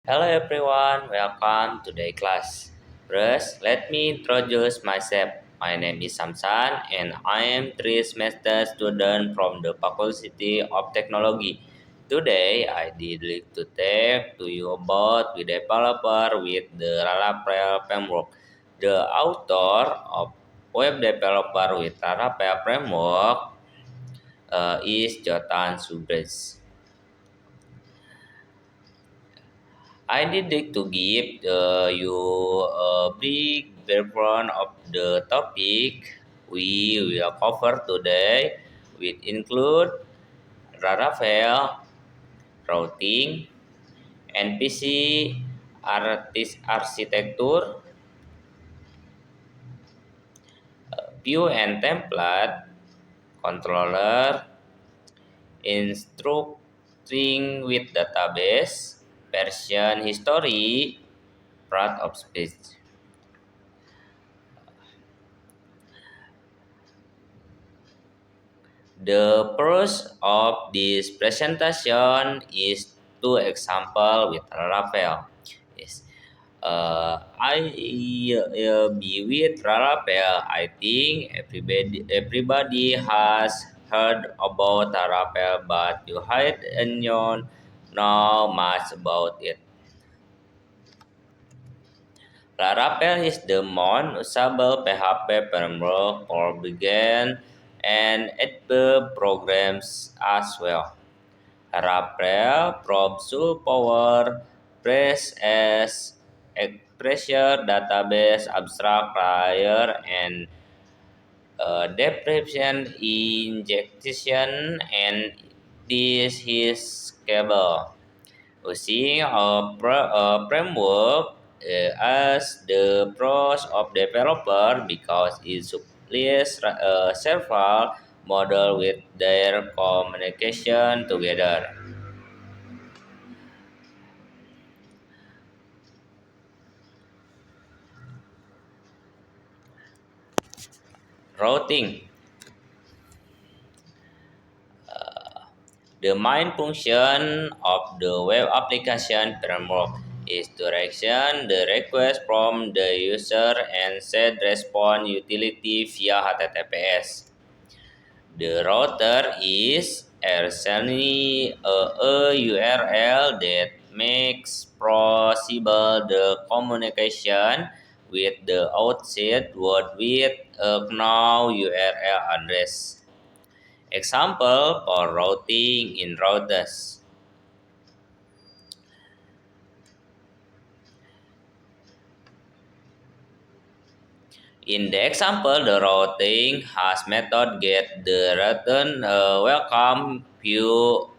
Hello everyone, welcome to the class. First, let me introduce myself. My name is Samsan and I am 3 semester student from the Faculty of Technology. Today, I did like to talk to you about the developer with the Laravel framework. The author of web developer with Laravel framework is Jotan Subres. I did like to give you a brief background of the topic we will cover today, which include Laravel, routing, NPC, architecture, view and template, controller, instructing with database, version history, part of speech. The purpose of this presentation is to example with Laravel. Yes. I be with Laravel. I think everybody has heard about Laravel, but you haven't know much about it. Laravel is the most usable PHP framework for beginners and advanced programs as well. Laravel provides power, press as expressor database, abstract layer, and deprecation injection, and this is scalable. Using a framework as the pros of developer because it supplies several model with their communication together. Routing. The main function of the web application framework is to return the request from the user and set response utility via HTTPS. The router is essentially a URL that makes possible the communication with the outside world with a known URL address. Example for routing in routers. In the example, the routing has method get the return welcome view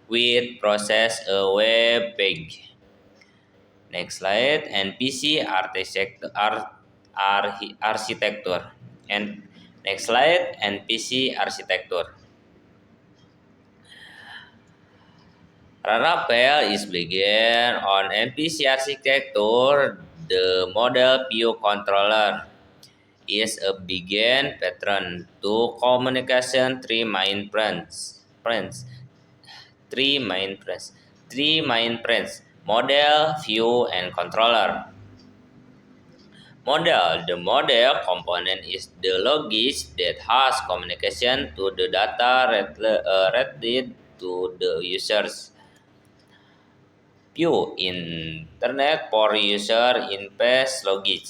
with process a web page. Next slide, NPC architecture. And next slide, NPC architecture. Laravel is begin on NPC architecture. The model view controller is a begin pattern to communication three main friends, model, view, and controller. Model. The model component is the logic that has communication to the data related to the users. View. Internet for user interface logic.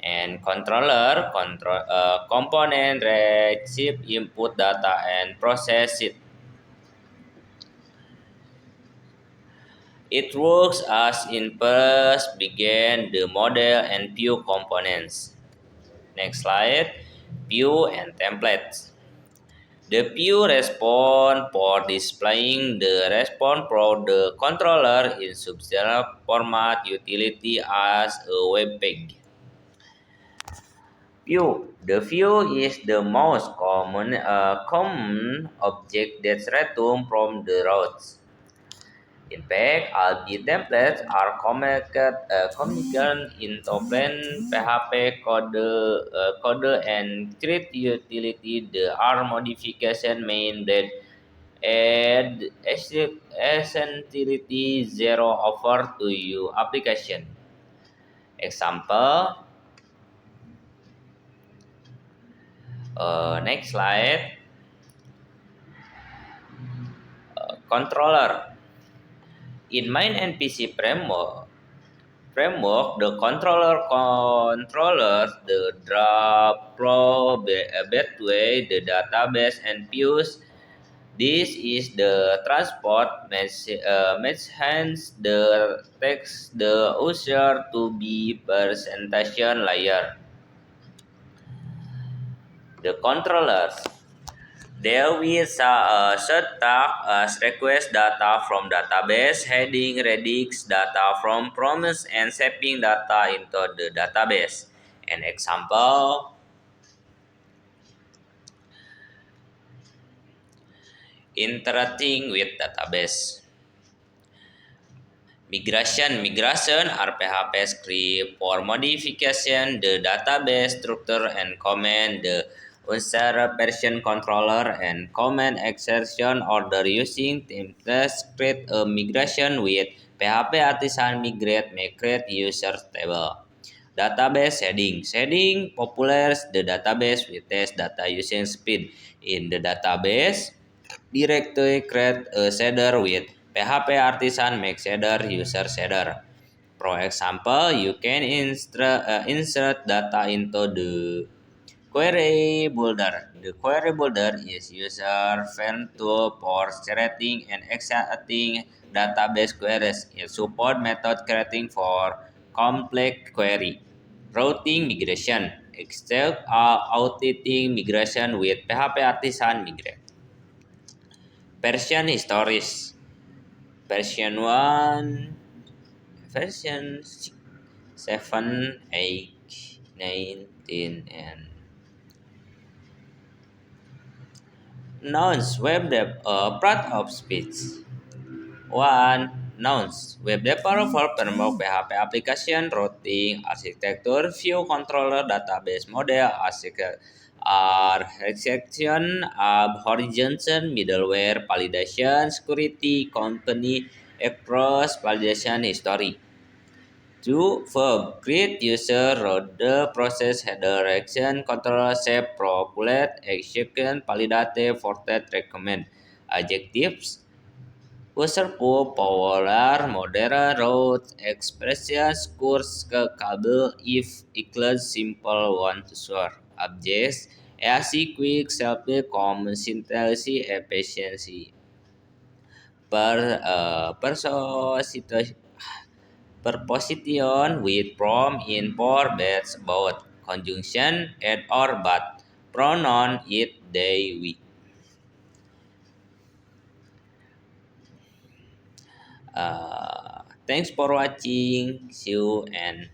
And controller component receive input data and process it. It works as in first begin the model and view components. Next slide, view and templates. The view response for displaying the response from the controller in substantial format utility as a web page. View. The view is the most common object that's returned from the routes. In fact, all the templates are communicated into plain PHP code and treat utility. There are modification made that Add essentiality 0 over to your application. Example, next slide, controller. In main NPC framework, the controller controllers the drop, pro, betway, the database, and views. This is the transport hence the text the user to be presentation layer. The controllers. There we set tag as request data from database, heading redix data from promise, and shaping data into the database. An example, interacting with database. Migration are PHP script for modification the database structure and command the user version controller and command exertion order using templates create a migration with PHP artisan migrate user table. Database setting populates the database with test data using speed in the database directory create a shader with PHP artisan make shader user shader. For example, you can insert data into the query builder. The query builder is user-friendly tool for creating and extracting database queries. It support method creating for complex query. Routing migration. Except auditing migration with PHP artisan migrate. Version historis. Version 1, version 6, 7, 8, 9, 10, and nouns web dev part of speech. 1. Nouns web developer framework PHP application routing architecture view controller database model architecture horizontal middleware validation security company across validation history. 2. Verb create user route the process header action controller shape populate exception validate fortet recommend. Adjectives user polar modern route expressions course ke kabel if equals simple one to short objects AC quick self common syntax efficiency per preposition with from in for bets about conjunction at or but pronoun it they we. Thanks for watching. See you and